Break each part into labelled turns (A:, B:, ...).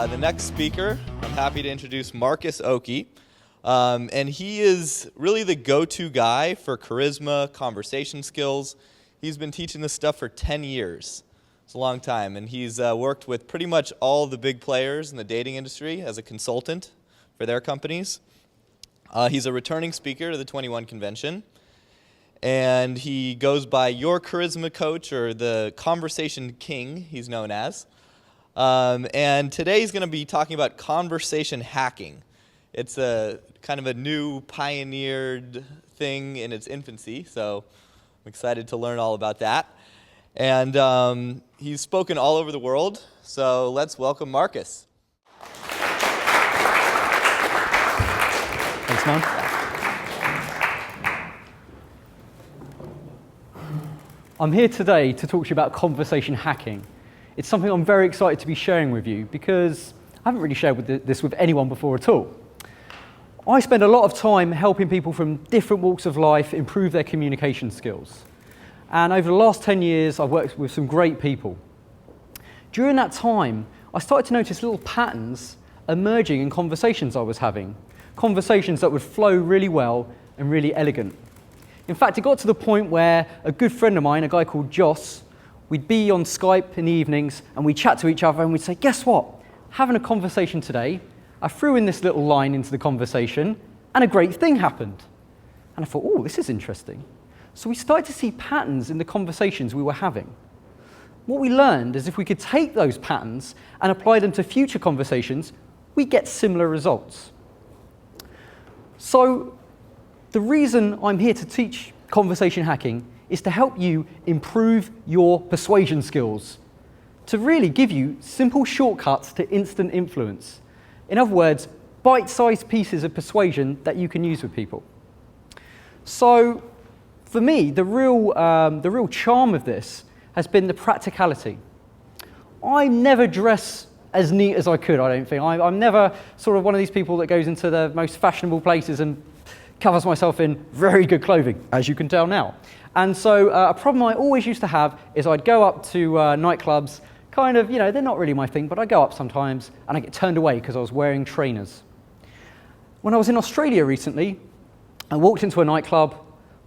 A: The next speaker, I'm happy to introduce Marcus Oakey. And he is really the go-to guy for charisma, conversation skills. He's been teaching this stuff for 10 years. It's a long time. And he's worked with pretty much all the big players in the dating industry as a consultant for their companies. He's a returning speaker to the 21 convention. And he goes by Your Charisma Coach, or the Conversation King, he's known as. And today he's going to be talking about conversation hacking. It's a kind of a new pioneered thing in its infancy, so I'm excited to learn all about that. And he's spoken all over the world, so let's welcome Marcus.
B: Thanks, man. I'm here today to talk to you about conversation hacking. It's something I'm very excited to be sharing with you because I haven't really shared this with anyone before at all. I spend a lot of time helping people from different walks of life improve their communication skills. And over the last 10 years, I've worked with some great people. During that time, I started to notice little patterns emerging in conversations I was having. Conversations that would flow really well and really elegant. In fact, it got to the point where a good friend of mine, a guy called Joss, we'd be on Skype in the evenings and we'd chat to each other and we'd say, guess what? Having a conversation today, I threw in this little line into the conversation and a great thing happened. And I thought, oh, this is interesting. So we started to see patterns in the conversations we were having. What we learned is if we could take those patterns and apply them to future conversations, we get similar results. So the reason I'm here to teach conversation hacking is to help you improve your persuasion skills, to really give you simple shortcuts to instant influence. In other words, bite-sized pieces of persuasion that you can use with people. So for me, the real charm of this has been the practicality. I never dress as neat as I could, I don't think. I'm never sort of one of these people that goes into the most fashionable places and covers myself in very good clothing, as you can tell now. And so a problem I always used to have is I'd go up to nightclubs, kind of, they're not really my thing, but I go up sometimes and I get turned away because I was wearing trainers. When I was in Australia recently, I walked into a nightclub,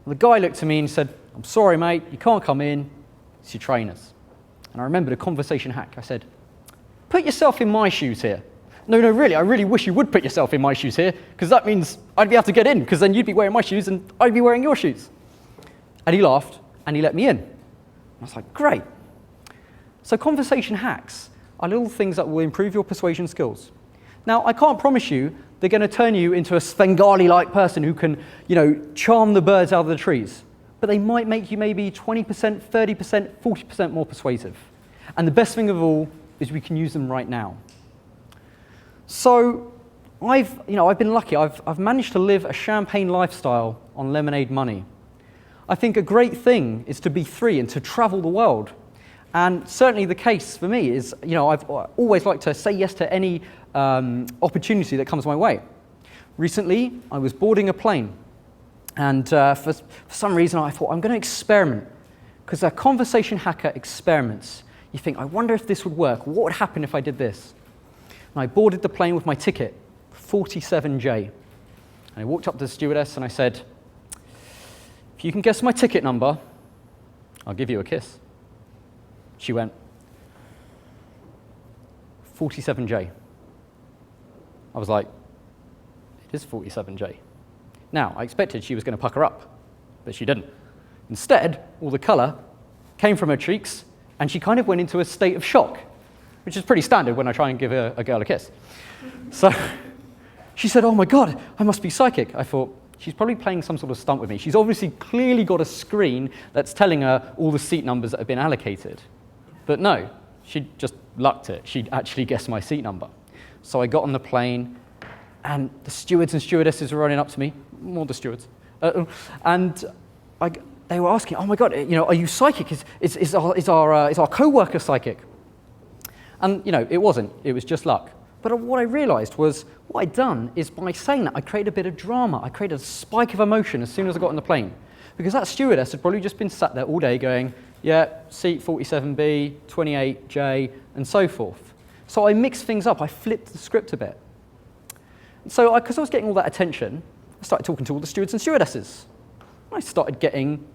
B: and the guy looked at me and said, I'm sorry mate, you can't come in, it's your trainers. And I remembered a conversation hack. I said, put yourself in my shoes here. No, really, I really wish you would put yourself in my shoes here, because that means I'd be able to get in, because then you'd be wearing my shoes and I'd be wearing your shoes. And he laughed, and he let me in. And I was like, great. So conversation hacks are little things that will improve your persuasion skills. Now, I can't promise you they're going to turn you into a Svengali-like person who can, charm the birds out of the trees. But they might make you maybe 20%, 30%, 40% more persuasive. And the best thing of all is we can use them right now. So I've been lucky. I've managed to live a champagne lifestyle on lemonade money. I think a great thing is to be free and to travel the world. And certainly the case for me is, I've always liked to say yes to any opportunity that comes my way. Recently, I was boarding a plane. And for some reason, I thought, I'm going to experiment. Because they're conversation hacker experiments. You think, I wonder if this would work. What would happen if I did this? And I boarded the plane with my ticket, 47J. And I walked up to the stewardess and I said, if you can guess my ticket number, I'll give you a kiss. She went, 47J. I was like, it is 47J. Now, I expected she was going to pucker up, but she didn't. Instead, all the color came from her cheeks, and she kind of went into a state of shock, which is pretty standard when I try and give a girl a kiss. So she said, oh my God, I must be psychic. I thought, she's probably playing some sort of stunt with me. She's obviously clearly got a screen that's telling her all the seat numbers that have been allocated. But no, she just lucked it. She'd actually guessed my seat number. So I got on the plane, and the stewards and stewardesses were running up to me, more the stewards, and they were asking, oh my God, are you psychic? Is our co-worker psychic? And it wasn't. It was just luck. But what I realized was what I'd done is by saying that, I created a bit of drama. I created a spike of emotion as soon as I got on the plane. Because that stewardess had probably just been sat there all day going, yeah, seat 47B, 28J, and so forth. So I mixed things up. I flipped the script a bit. So because I was getting all that attention, I started talking to all the stewards and stewardesses. I started getting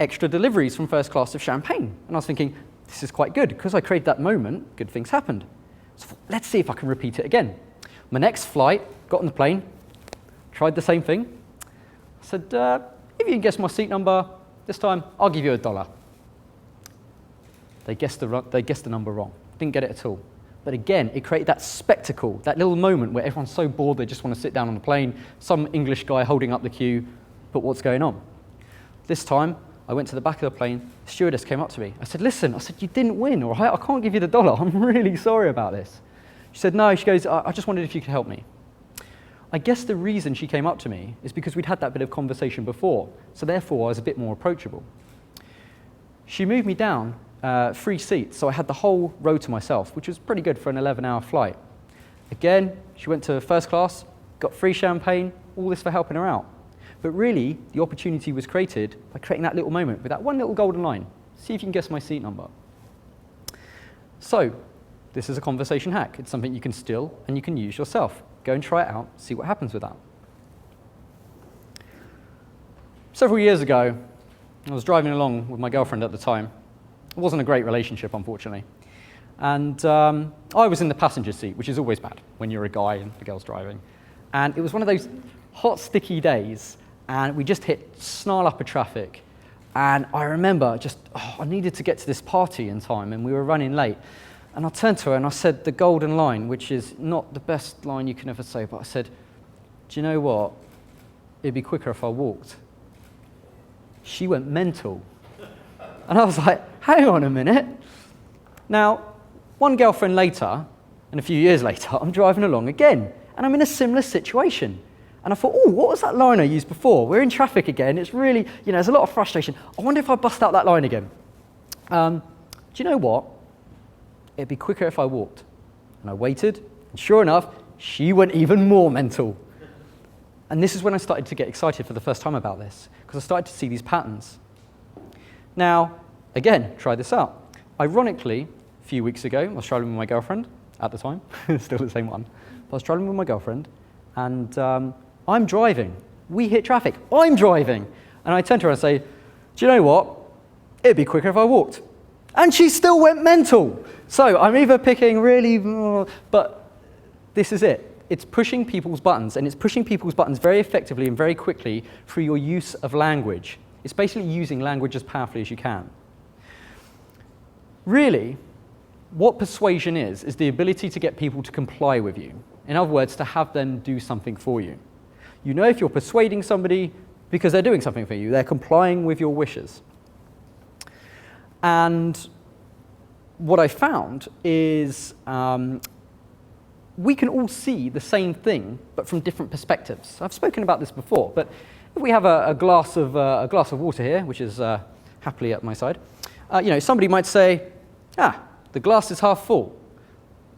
B: extra deliveries from first class of champagne. And I was thinking, this is quite good. Because I created that moment, good things happened. So I thought, let's see if I can repeat it again. My next flight, got on the plane, tried the same thing. I said, if you can guess my seat number, this time I'll give you $1. They guessed the number wrong. Didn't get it at all. But again, it created that spectacle, that little moment where everyone's so bored they just want to sit down on the plane, some English guy holding up the queue, but what's going on? This time, I went to the back of the plane, the stewardess came up to me. I said, listen, you didn't win, all right? I can't give you the $1. I'm really sorry about this. She said, no, she goes, I just wondered if you could help me. I guess the reason she came up to me is because we'd had that bit of conversation before, so therefore I was a bit more approachable. She moved me down 3 seats, so I had the whole row to myself, which was pretty good for an 11-hour flight. Again, she went to first class, got free champagne, all this for helping her out. But really, the opportunity was created by creating that little moment with that one little golden line. See if you can guess my seat number. So, this is a conversation hack. It's something you can steal and you can use yourself. Go and try it out, see what happens with that. Several years ago, I was driving along with my girlfriend at the time. It wasn't a great relationship, unfortunately. And I was in the passenger seat, which is always bad when you're a guy and the girl's driving. And it was one of those hot, sticky days, and we just hit snarl upper traffic. And I remember I needed to get to this party in time, and we were running late. And I turned to her and I said the golden line, which is not the best line you can ever say, but I said, do you know what? It'd be quicker if I walked. She went mental. And I was like, hang on a minute. Now, one girlfriend later, and a few years later, I'm driving along again, and I'm in a similar situation. And I thought, oh, what was that line I used before? We're in traffic again. It's really, there's a lot of frustration. I wonder if I bust out that line again. Do you know what? It'd be quicker if I walked. And I waited, and sure enough, she went even more mental. And this is when I started to get excited for the first time about this, because I started to see these patterns. Now, again, try this out. Ironically, a few weeks ago, I was traveling with my girlfriend, at the time, still the same one. But I was traveling with my girlfriend, and I'm driving. We hit traffic. I'm driving. And I turned to her and say, do you know what? It'd be quicker if I walked. And she still went mental. So I'm either picking really, but this is it. It's pushing people's buttons, and it's pushing people's buttons very effectively and very quickly through your use of language. It's basically using language as powerfully as you can. Really, what persuasion is the ability to get people to comply with you. In other words, to have them do something for you. You know if you're persuading somebody because they're doing something for you. They're complying with your wishes. And what I found is we can all see the same thing, but from different perspectives. I've spoken about this before, but if we have a glass of water here, which is happily at my side, somebody might say, the glass is half full.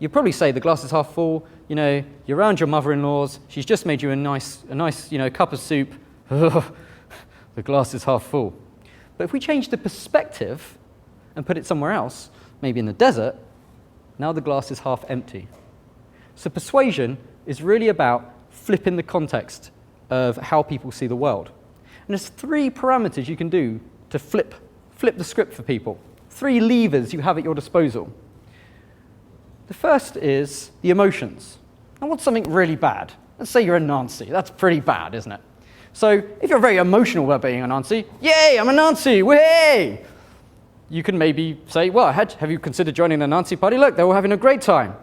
B: You'd probably say the glass is half full. You're around your mother-in-law's. She's just made you a nice cup of soup. The glass is half full. But if we change the perspective and put it somewhere else, maybe in the desert, now the glass is half empty. So persuasion is really about flipping the context of how people see the world. And there's 3 parameters you can do to flip the script for people. 3 levers you have at your disposal. The first is the emotions. And what's something really bad? Let's say you're a Nancy. That's pretty bad, isn't it? So if you're very emotional about being a Nancy, yay, I'm a Nancy, way! You can maybe say, well, have you considered joining the Nancy party? Look, they're all having a great time.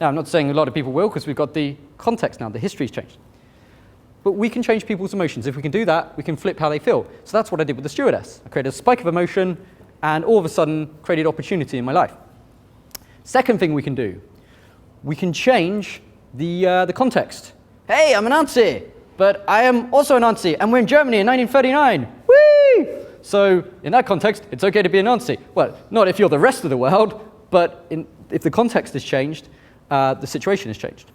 B: Now, I'm not saying a lot of people will, because we've got the context now, the history's changed. But we can change people's emotions. If we can do that, we can flip how they feel. So that's what I did with the stewardess. I created a spike of emotion, and all of a sudden created opportunity in my life. Second thing we can do, we can change the context. Hey, I'm a Nazi, but I am also a Nazi, and we're in Germany in 1939. Whee! So in that context, it's okay to be a Nazi. Well, not if you're the rest of the world, but if the context has changed, the situation has changed.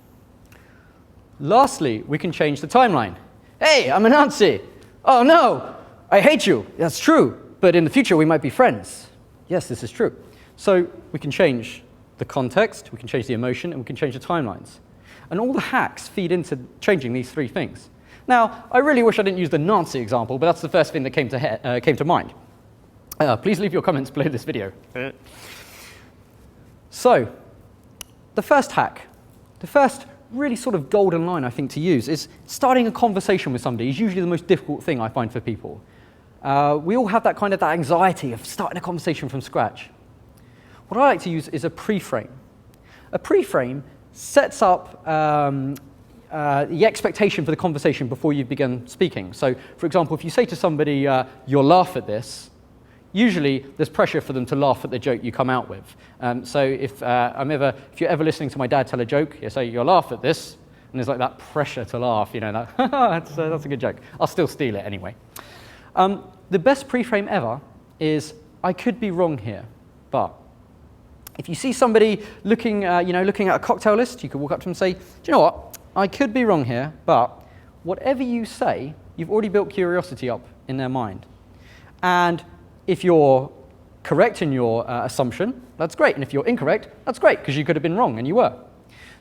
B: Lastly, we can change the timeline. Hey, I'm a Nazi. Oh no, I hate you. That's true, but in the future we might be friends. Yes, this is true. So we can change the context, we can change the emotion, and we can change the timelines. And all the hacks feed into changing these three things. Now, I really wish I didn't use the Nazi example, but that's the first thing that came to mind. Please leave your comments below this video. So, the first hack, the first really sort of golden line I think to use is starting a conversation with somebody is usually the most difficult thing I find for people. We all have that anxiety of starting a conversation from scratch. What I like to use is a pre-frame. A pre-frame sets up the expectation for the conversation before you begin speaking. So, for example, if you say to somebody, you'll laugh at this, usually there's pressure for them to laugh at the joke you come out with. So if you're ever listening to my dad tell a joke, you say, you'll laugh at this, and there's like that pressure to laugh, that's a good joke. I'll still steal it anyway. The best pre-frame ever is, I could be wrong here, but. If you see somebody looking at a cocktail list, you could walk up to them and say, do you know what? I could be wrong here, but whatever you say, you've already built curiosity up in their mind. And if you're correct in your assumption, that's great. And if you're incorrect, that's great, because you could have been wrong, and you were.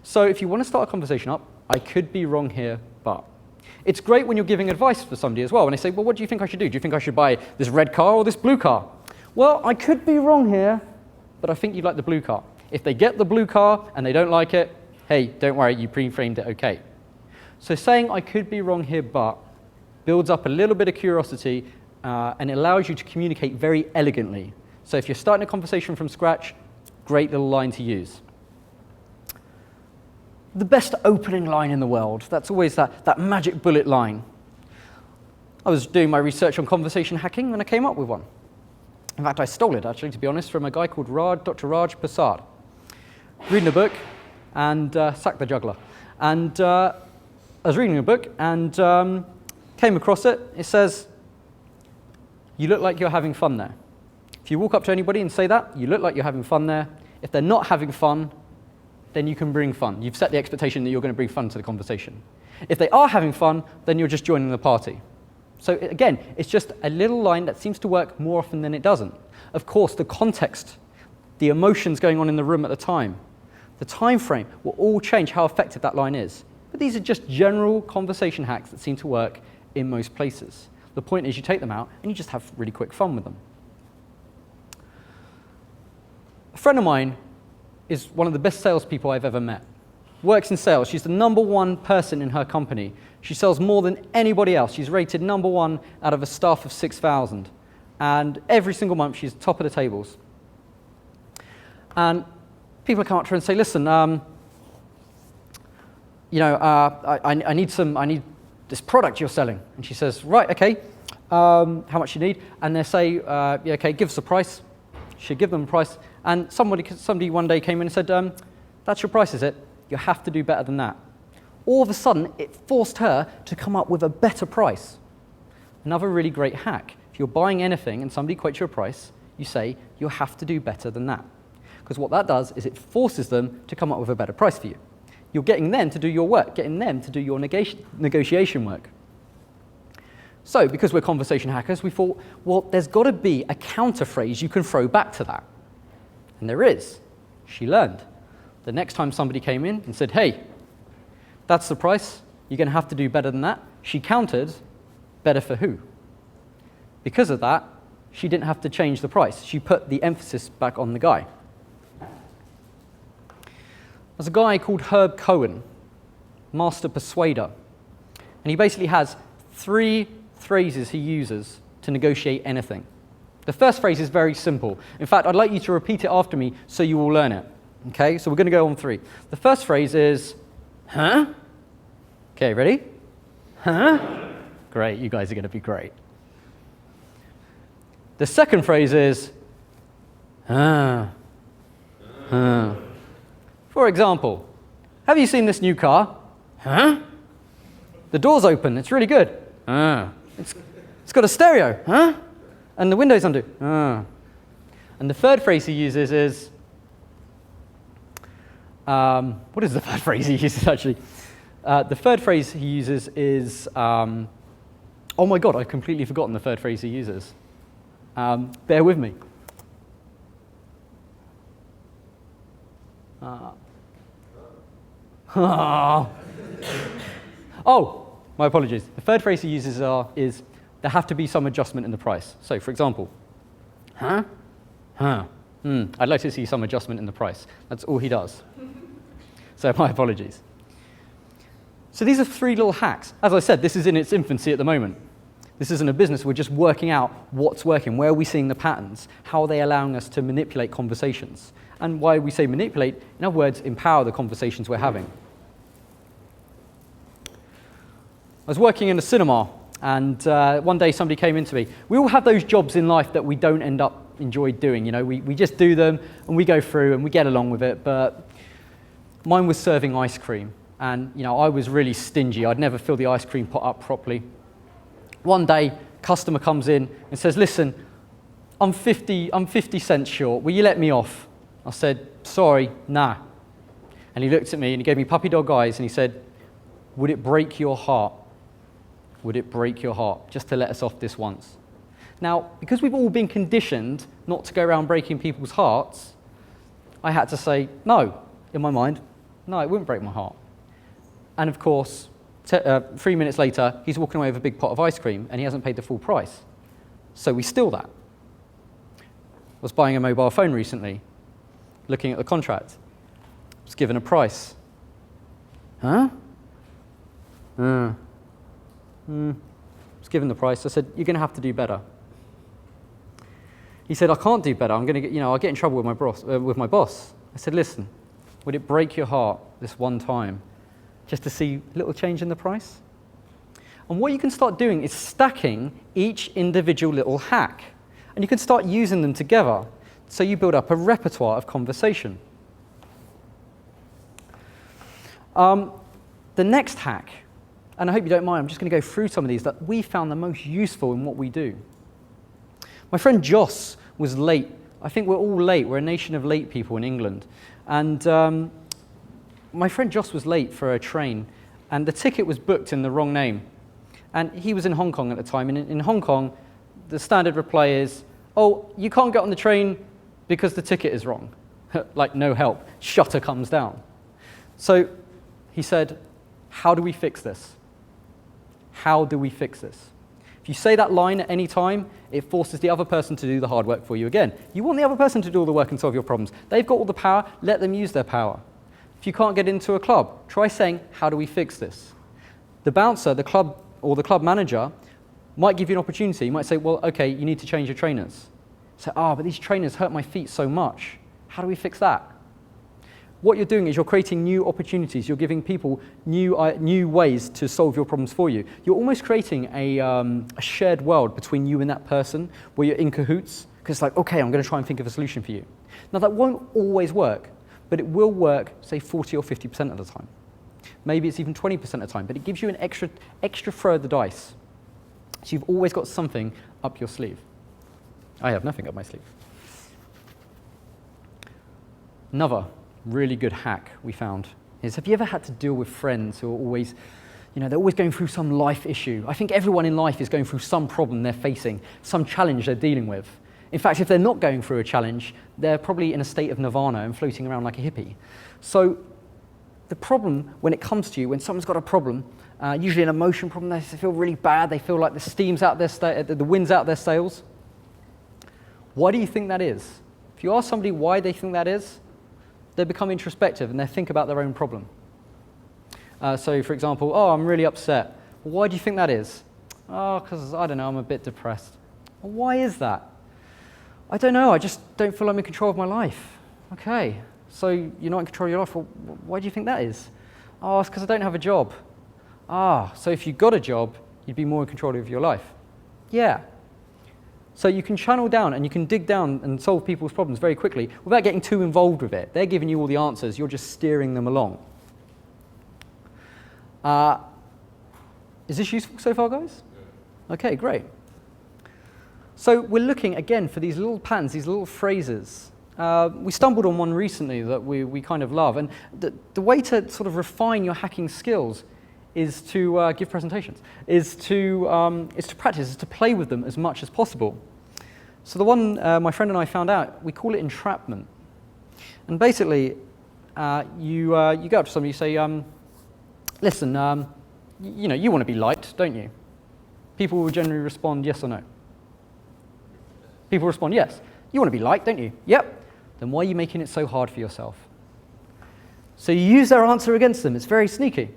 B: So if you want to start a conversation up, I could be wrong here, but. It's great when you're giving advice for somebody as well. When they say, well, what do you think I should do? Do you think I should buy this red car or this blue car? Well, I could be wrong here, but I think you'd like the blue car. If they get the blue car and they don't like it, hey, don't worry, you pre-framed it okay. So saying I could be wrong here, but builds up a little bit of curiosity and it allows you to communicate very elegantly. So if you're starting a conversation from scratch, great little line to use. The best opening line in the world, that's always that magic bullet line. I was doing my research on conversation hacking and I came up with one. In fact, I stole it, actually, to be honest, from a guy called Dr. Raj Prasad. Reading a book, and Sack the Juggler. And I was reading a book, and came across it. It says, you look like you're having fun there. If you walk up to anybody and say that, you look like you're having fun there. If they're not having fun, then you can bring fun. You've set the expectation that you're going to bring fun to the conversation. If they are having fun, then you're just joining the party. So again, it's just a little line that seems to work more often than it doesn't. Of course, the context, the emotions going on in the room at the time, the time frame will all change how effective that line is. But these are just general conversation hacks that seem to work in most places. The point is you take them out and you just have really quick fun with them. A friend of mine is one of the best salespeople I've ever met. Works in sales. She's the #1 person in her company. She sells more than anybody else. She's rated #1 out of a staff of 6,000. And every single month, she's top of the tables. And people come up to her and say, listen, I need this product you're selling. And she says, right, okay, how much you need? And they say, yeah, okay, give us a price. She'd give them a price. And somebody one day came in and said, that's your price, is it? You have to do better than that. All of a sudden, it forced her to come up with a better price. Another really great hack. If you're buying anything and somebody quotes you a price, you say, you have to do better than that. Because what that does is it forces them to come up with a better price for you. You're getting them to do your work, getting them to do your negotiation work. So, because we're conversation hackers, we thought, well, there's got to be a counter phrase you can throw back to that. And there is. She learned. The next time somebody came in and said, hey, that's the price, you're going to have to do better than that, she countered, better for who? Because of that, she didn't have to change the price. She put the emphasis back on the guy. There's a guy called Herb Cohen, master persuader. And he basically has 3 phrases he uses to negotiate anything. The first phrase is very simple. In fact, I'd like you to repeat it after me so you will learn it. Okay, so we're going to go on 3. The first phrase is, huh? Okay, ready? Huh? Great, you guys are going to be great. The second phrase is, huh? Huh? For example, have you seen this new car? Huh? The door's open, it's really good. It's got a stereo, huh? And the window's undo. And the third phrase he uses is, what is the third phrase he uses actually? The third phrase he uses is, oh my God, I've completely forgotten the third phrase he uses. Bear with me. Oh, my apologies. The third phrase he uses is, there have to be some adjustment in the price. So, for example, I'd like to see some adjustment in the price. That's all he does. So my apologies. So these are 3 little hacks. As I said, this is in its infancy at the moment. This isn't a business. We're just working out what's working, where are we seeing the patterns, how are they allowing us to manipulate conversations. And why we say manipulate, in other words, empower the conversations we're having. I was working in a cinema, and one day somebody came in to me. We all have those jobs in life that we don't end up enjoy doing. You know, we just do them, and we go through, and we get along with it. But mine was serving ice cream, and you know, I was really stingy. I'd never fill the ice cream pot up properly. One day, customer comes in and says, "Listen, I'm 50 cents short. Will you let me off?" I said, "Sorry, nah." And he looked at me and he gave me puppy dog eyes and he said, "Would it break your heart? Would it break your heart just to let us off this once?" Now, because we've all been conditioned not to go around breaking people's hearts, I had to say no, in my mind. No, it wouldn't break my heart. And of course, 3 minutes later, he's walking away with a big pot of ice cream and he hasn't paid the full price. So we steal that. I was buying a mobile phone recently, looking at the contract. I was given a price. Huh? I was given the price. I said, "You're going to have to do better." He said, "I can't do better. I'm going to get, I'll get in trouble with my boss." I said, "Listen, would it break your heart this one time just to see a little change in the price?" And what you can start doing is stacking each individual little hack. And you can start using them together. So you build up a repertoire of conversation. The next hack, and I hope you don't mind, I'm just going to go through some of these that we found the most useful in what we do. My friend Joss was late. I think we're all late. We're a nation of late people in England. And my friend Joss was late for a train, and the ticket was booked in the wrong name. And he was in Hong Kong at the time. And in Hong Kong, the standard reply is, "Oh, you can't get on the train because the ticket is wrong." Like, no help. Shutter comes down. So he said, "How do we fix this? How do we fix this?" If you say that line at any time, it forces the other person to do the hard work for you again. You want the other person to do all the work and solve your problems. They've got all the power, let them use their power. If you can't get into a club, try saying, "How do we fix this?" The bouncer, the club, or the club manager might give you an opportunity. You might say, "Well, okay, you need to change your trainers." Say, "But these trainers hurt my feet so much. How do we fix that?" What you're doing is you're creating new opportunities. You're giving people new ways to solve your problems for you. You're almost creating a shared world between you and that person where you're in cahoots. Because it's like, okay, I'm going to try and think of a solution for you. Now, that won't always work, but it will work, say, 40 or 50% of the time. Maybe it's even 20% of the time, but it gives you an extra throw of the dice. So you've always got something up your sleeve. I have nothing up my sleeve. Another really good hack we found is, have you ever had to deal with friends who are always, they're always going through some life issue? I think everyone in life is going through some problem they're facing, some challenge they're dealing with. In fact, if they're not going through a challenge, they're probably in a state of nirvana and floating around like a hippie. So the problem when it comes to you, when someone's got a problem, usually an emotion problem, they feel really bad, they feel like the steam's out the wind's out their sails. Why do you think that is? If you ask somebody why they think that is, they become introspective and they think about their own problem. So, for example, I'm really upset. Well, why do you think that is? Because, I don't know, I'm a bit depressed. Well, why is that? I don't know, I just don't feel I'm in control of my life. Okay, so you're not in control of your life. Well, why do you think that is? It's because I don't have a job. So if you got a job, you'd be more in control of your life. Yeah. So you can channel down and you can dig down and solve people's problems very quickly without getting too involved with it. They're giving you all the answers, you're just steering them along. Is this useful so far, guys? Yeah. Okay, great. So we're looking again for these little patterns, these little phrases. We stumbled on one recently that we kind of love. And the way to sort of refine your hacking skills is to give presentations, is to practice, is to play with them as much as possible. So the one my friend and I found out, we call it entrapment. And basically, you go up to somebody, you say, listen, you want to be liked, don't you? People will generally respond yes or no. People respond yes. You want to be liked, don't you? Yep. Then why are you making it so hard for yourself? So you use their answer against them. It's very sneaky.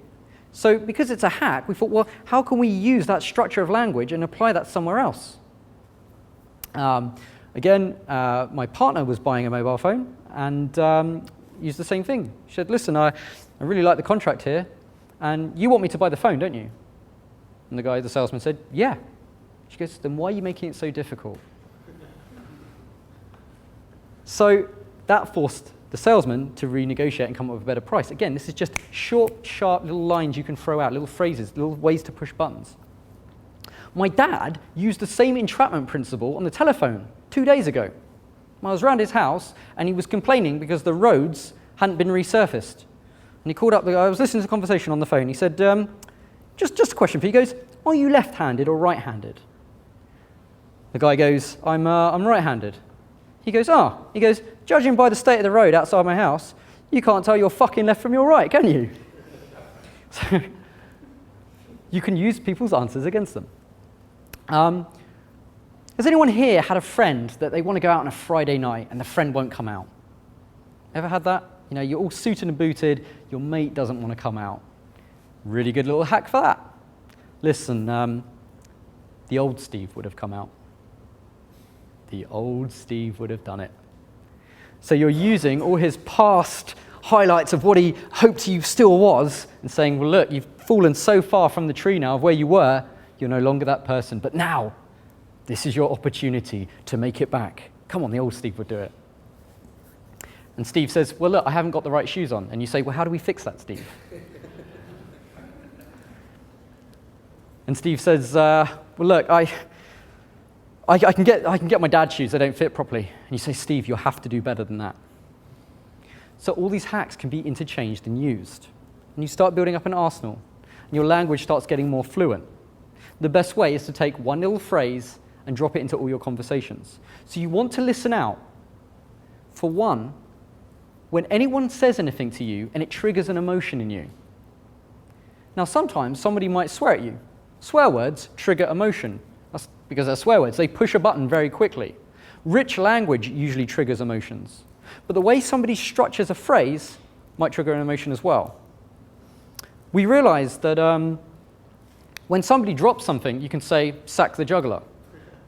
B: So because it's a hack, we thought, well, how can we use that structure of language and apply that somewhere else? Again, my partner was buying a mobile phone and used the same thing. She said, listen, I really like the contract here, and you want me to buy the phone, don't you? And the salesman said, yeah. She goes, then why are you making it so difficult? So that forced the salesman to renegotiate and come up with a better price. Again, this is just short, sharp little lines you can throw out, little phrases, little ways to push buttons. My dad used the same entrapment principle on the telephone 2 days ago. I was around his house, and he was complaining because the roads hadn't been resurfaced. And he called up I was listening to the conversation on the phone. He said, just a question for you. He goes, are you left-handed or right-handed? The guy goes, I'm right-handed. He goes, He goes, judging by the state of the road outside my house, you can't tell your fucking left from your right, can you? So you can use people's answers against them. Has anyone here had a friend that they want to go out on a Friday night and the friend won't come out? Ever had that? You know, you're all suited and booted, your mate doesn't want to come out. Really good little hack for that. Listen, the old Steve would have come out. The old Steve would have done it. So you're using all his past highlights of what he hoped you still was and saying, well, look, you've fallen so far from the tree now of where you were, you're no longer that person. But now, this is your opportunity to make it back. Come on, the old Steve would do it. And Steve says, well, look, I haven't got the right shoes on. And you say, well, how do we fix that, Steve? And Steve says, well, look, I can get my dad's shoes. They don't fit properly. And you say, Steve, you'll have to do better than that. So all these hacks can be interchanged and used. And you start building up an arsenal. And your language starts getting more fluent. The best way is to take one little phrase and drop it into all your conversations. So you want to listen out. For one, when anyone says anything to you and it triggers an emotion in you. Now, sometimes somebody might swear at you. Swear words trigger emotion. That's because they're swear words. They push a button very quickly. Rich language usually triggers emotions. But the way somebody structures a phrase might trigger an emotion as well. We realize that when somebody drops something, you can say, sack the juggler,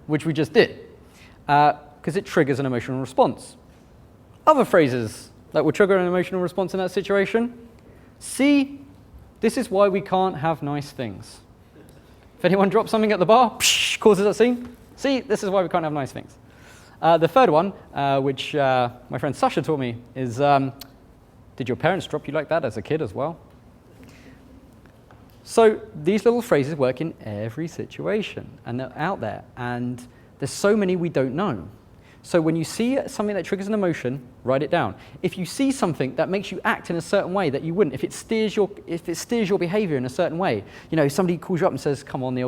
B: which we just did, because it triggers an emotional response. Other phrases that would trigger an emotional response in that situation, see, this is why we can't have nice things. If anyone drops something at the bar, psh, causes a scene. See, this is why we can't have nice things. The third one, which my friend Sasha taught me, is, did your parents drop you like that as a kid as well? So these little phrases work in every situation, and they're out there, and there's so many we don't know. So when you see something that triggers an emotion, write it down. If you see something that makes you act in a certain way that you wouldn't, if it steers your behavior in a certain way, you know, somebody calls you up and says, come on, the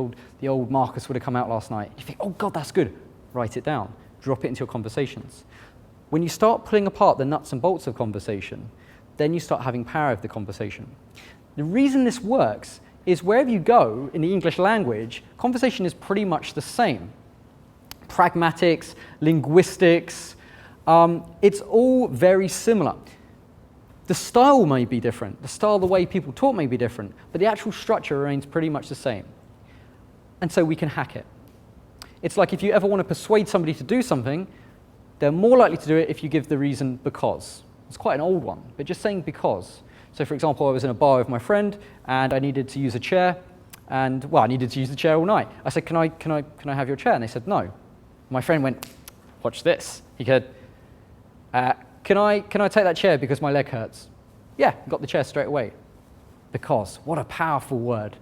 B: old Marcus would have come out last night. You think, oh God, that's good. Write it down. Drop it into your conversations. When you start pulling apart the nuts and bolts of conversation, then you start having power of the conversation. The reason this works is wherever you go in the English language, conversation is pretty much the same. Pragmatics, linguistics, it's all very similar. The style may be different. The style, the way people talk may be different, but the actual structure remains pretty much the same. And so we can hack it. It's like if you ever want to persuade somebody to do something, they're more likely to do it if you give the reason because. It's quite an old one, but just saying because. So for example, I was in a bar with my friend and I needed to use a chair, and well, I needed to use the chair all night. I said, can I have your chair? And they said, no. My friend went, watch this. He said, can I take that chair because my leg hurts? Yeah, got the chair straight away. Because, what a powerful word.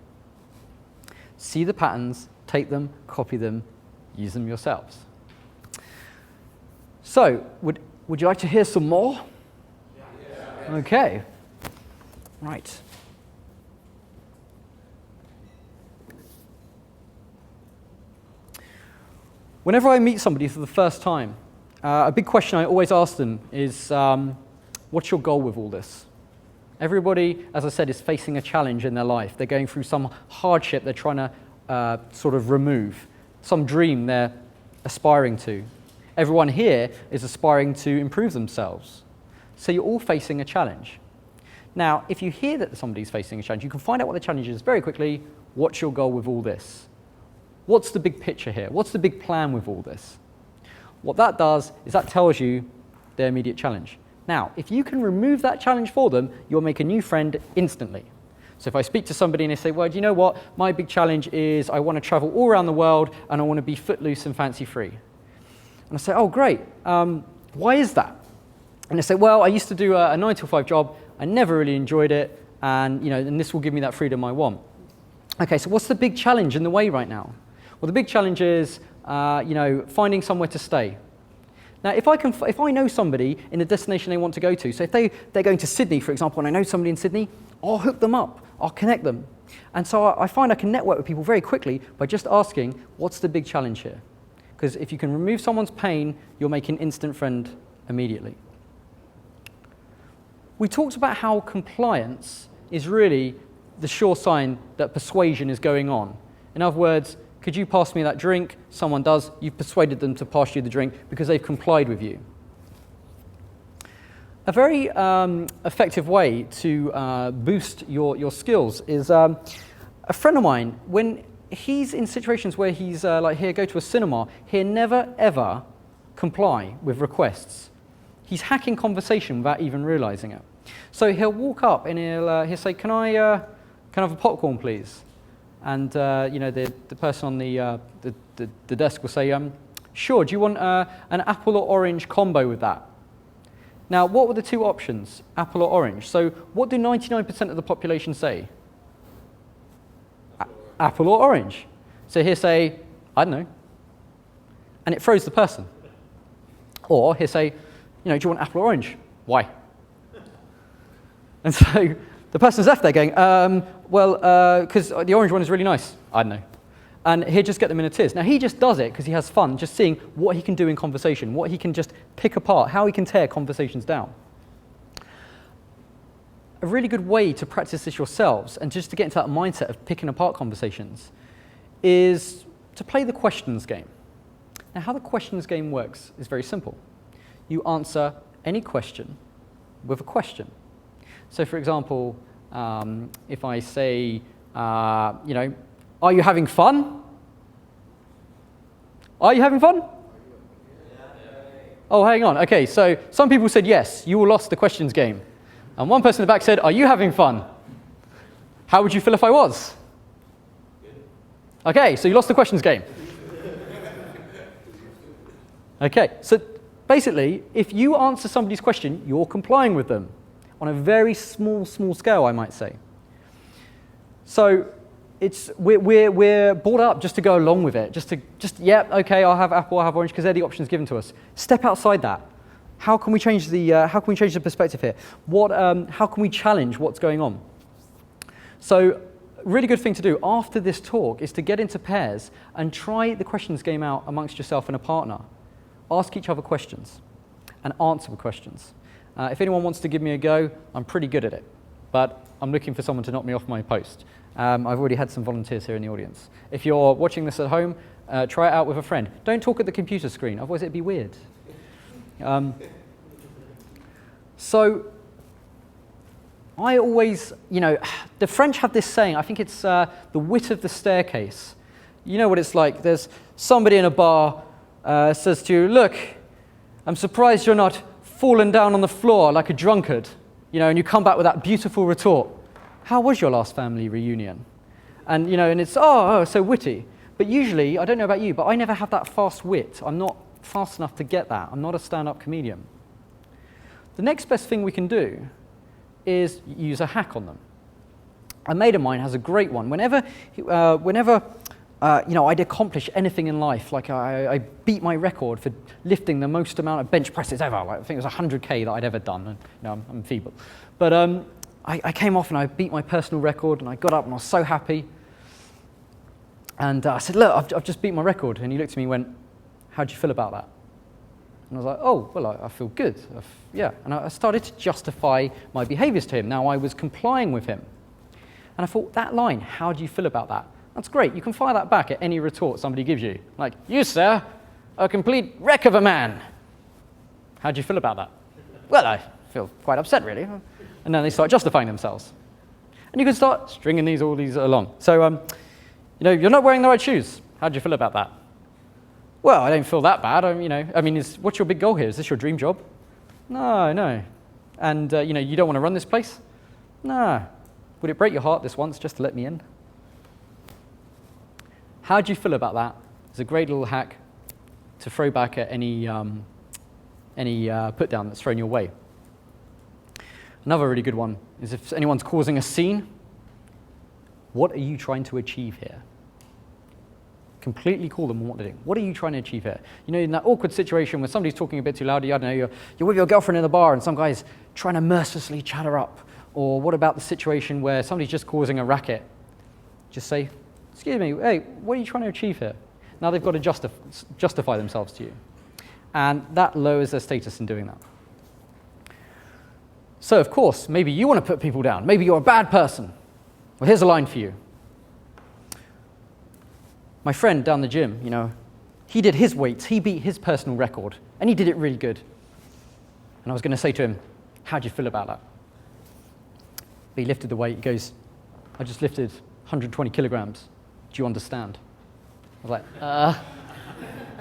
B: See the patterns, take them, copy them, use them yourselves. So, would you like to hear some more? Yeah. Okay. Right. Whenever I meet somebody for the first time, a big question I always ask them is, What's your goal with all this? Everybody, as I said, is facing a challenge in their life. They're going through some hardship they're trying to sort of remove, some dream they're aspiring to. Everyone here is aspiring to improve themselves. So you're all facing a challenge. Now, if you hear that somebody's facing a challenge, you can find out what the challenge is very quickly. What's your goal with all this? What's the big picture here? What's the big plan with all this? What that does is that tells you their immediate challenge. Now, if you can remove that challenge for them, you'll make a new friend instantly. So if I speak to somebody and they say, well, do you know what? My big challenge is I want to travel all around the world and I want to be footloose and fancy-free. And I say, oh, great. Why is that? And they say, well, I used to do a 9-to-5 job. I never really enjoyed it. And this will give me that freedom I want. Okay, so what's the big challenge in the way right now? Well, the big challenge is, finding somewhere to stay. Now, if I know somebody in the destination they want to go to, so if they're going to Sydney, for example, and I know somebody in Sydney, I'll hook them up. I'll connect them. And so I find I can network with people very quickly by just asking, what's the big challenge here? Because if you can remove someone's pain, you'll make an instant friend immediately. We talked about how compliance is really the sure sign that persuasion is going on. In other words, could you pass me that drink? Someone does. You've persuaded them to pass you the drink because they've complied with you. A very effective way to boost your skills is a friend of mine, when he's in situations where he's like, here, go to a cinema, he'll never, ever comply with requests. He's hacking conversation without even realizing it. So he'll walk up and he'll say, can I have a popcorn, please? And the person on the desk will say, sure, do you want an apple or orange combo with that? Now, what were the two options, apple or orange? So what do 99% of the population say? Apple or orange. So he'll say, I don't know. And it throws the person. Or he'll say, do you want apple or orange? Why? And so the person's left there going, because the orange one is really nice. I don't know. And he'll just get them in a tears. Now, he just does it because he has fun, just seeing what he can do in conversation, what he can just pick apart, how he can tear conversations down. A really good way to practice this yourselves, and just to get into that mindset of picking apart conversations, is to play the questions game. Now, how the questions game works is very simple. You answer any question with a question. So, for example, if I say, are you having fun? Are you having fun? Oh, hang on. Okay, so some people said yes, you all lost the questions game. And one person in the back said, are you having fun? How would you feel if I was? Okay, so you lost the questions game. Okay, so basically, if you answer somebody's question, you're complying with them on a very small scale, I might say. So we're brought up just to go along with it, okay, I'll have apple, I'll have orange, because they're the options given to us. Step outside that. How can we change the perspective here? How can we challenge what's going on? So, a really good thing to do after this talk is to get into pairs and try the questions game out amongst yourself and a partner. Ask each other questions and answer the questions. If anyone wants to give me a go, I'm pretty good at it, but I'm looking for someone to knock me off my post. I've already had some volunteers here in the audience. If you're watching this at home, try it out with a friend. Don't talk at the computer screen, otherwise it'd be weird. So I always, the French have this saying, I think it's the wit of the staircase. You know what it's like. There's somebody in a bar says to you, look, I'm surprised you're not fallen down on the floor like a drunkard, and you come back with that beautiful retort. How was your last family reunion? And, and it's, so witty. But usually, I don't know about you, but I never have that fast wit. I'm not fast enough to get that. I'm not a stand-up comedian. The next best thing we can do is use a hack on them. A mate of mine has a great one. Whenever I'd accomplish anything in life, like I beat my record for lifting the most amount of bench presses ever. Like I think it was 100K that I'd ever done. And, I'm feeble. But I came off and I beat my personal record, and I got up and I was so happy. And I said, look, I've just beat my record. And he looked at me and went, how do you feel about that? And I was like, oh, well, I feel good. Yeah. And I started to justify my behaviors to him. Now I was complying with him. And I thought, that line, how do you feel about that? That's great. You can fire that back at any retort somebody gives you. Like, you, sir, a complete wreck of a man. How do you feel about that? Well, I feel quite upset, really. And then they start justifying themselves. And you can start stringing all these along. So, you're not wearing the right shoes. How do you feel about that? Well, I don't feel that bad. What's your big goal here? Is this your dream job? No. And, you don't want to run this place? No. Would it break your heart this once just to let me in? How do you feel about that? It's a great little hack to throw back at any put down that's thrown your way. Another really good one is if anyone's causing a scene, what are you trying to achieve here? Completely call them on what they're doing. What are you trying to achieve here? In that awkward situation where somebody's talking a bit too loudly, I don't know, you're with your girlfriend in the bar and some guy's trying to mercilessly chat her up. Or what about the situation where somebody's just causing a racket? Just say, excuse me, hey, what are you trying to achieve here? Now they've got to justify themselves to you. And that lowers their status in doing that. So, of course, maybe you want to put people down. Maybe you're a bad person. Well, here's a line for you. My friend down the gym, he did his weights. He beat his personal record. And he did it really good. And I was going to say to him, how do you feel about that? But he lifted the weight. He goes, I just lifted 120 kilograms. Do you understand? I was like,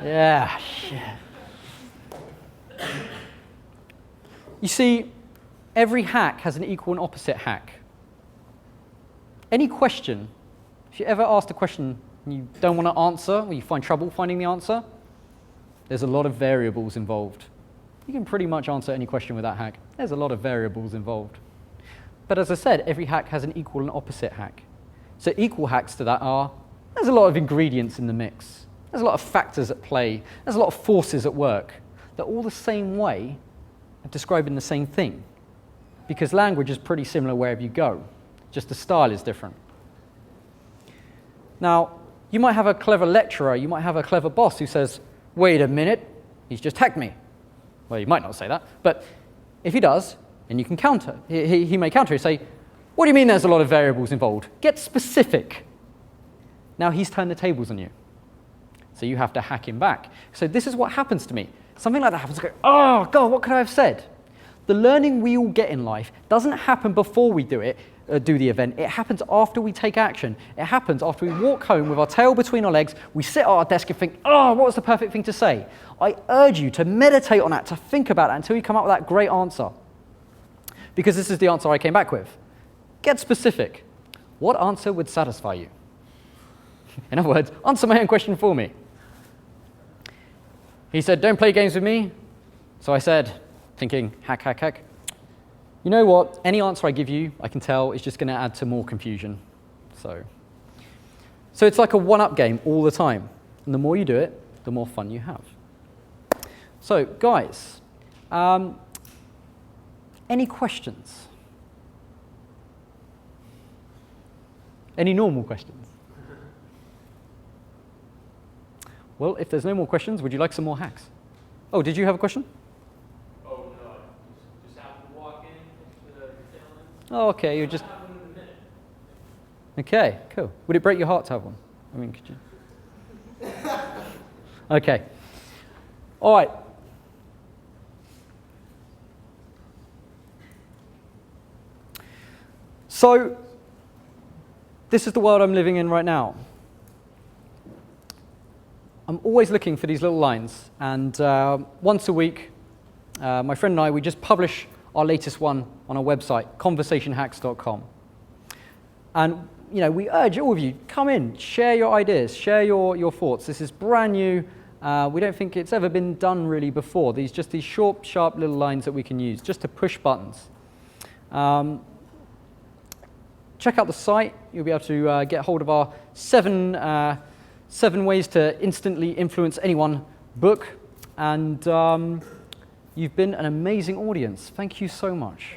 B: yeah, shit. You see, every hack has an equal and opposite hack. Any question, if you ever asked a question you don't want to answer, or you find trouble finding the answer, there's a lot of variables involved. You can pretty much answer any question with that hack. There's a lot of variables involved. But as I said, every hack has an equal and opposite hack. So equal hacks to that are, there's a lot of ingredients in the mix. There's a lot of factors at play. There's a lot of forces at work. They're all the same way of describing the same thing. Because language is pretty similar wherever you go. Just the style is different. Now, you might have a clever lecturer, you might have a clever boss who says, wait a minute, he's just hacked me. Well, you might not say that, but if he does, then you can counter. He may counter and say, what do you mean there's a lot of variables involved? Get specific. Now he's turned the tables on you. So you have to hack him back. So this is what happens to me. Something like that happens. I go, oh, God, what could I have said? The learning we all get in life doesn't happen before we do the event. It happens after we take action. It happens after we walk home with our tail between our legs, we sit at our desk and think, oh, what was the perfect thing to say? I urge you to meditate on that, to think about that until you come up with that great answer. Because this is the answer I came back with. Get specific. What answer would satisfy you? In other words, answer my own question for me. He said, don't play games with me. So I said, thinking, hack, hack, hack. You know what? Any answer I give you, I can tell, is just going to add to more confusion. So it's like a one-up game all the time. And the more you do it, the more fun you have. So, guys, any questions? Any normal questions? Well, if there's no more questions, would you like some more hacks? Oh, did you have a question?
C: Oh, no, I just happened to walk in to the tail end.
B: Oh, okay, you're just...
C: I'll have one in a minute.
B: Okay, cool. Would it break your heart to have one? I mean, could you? Okay. All right. So, this is the world I'm living in right now. I'm always looking for these little lines, and once a week, my friend and I, we just publish our latest one on our website, conversationhacks.com. And we urge all of you, come in, share your ideas, share your thoughts. This is brand new. We don't think it's ever been done really before. These short, sharp little lines that we can use just to push buttons. Check out the site. You'll be able to get hold of our 7 ways to instantly influence anyone book. And you've been an amazing audience. Thank you so much.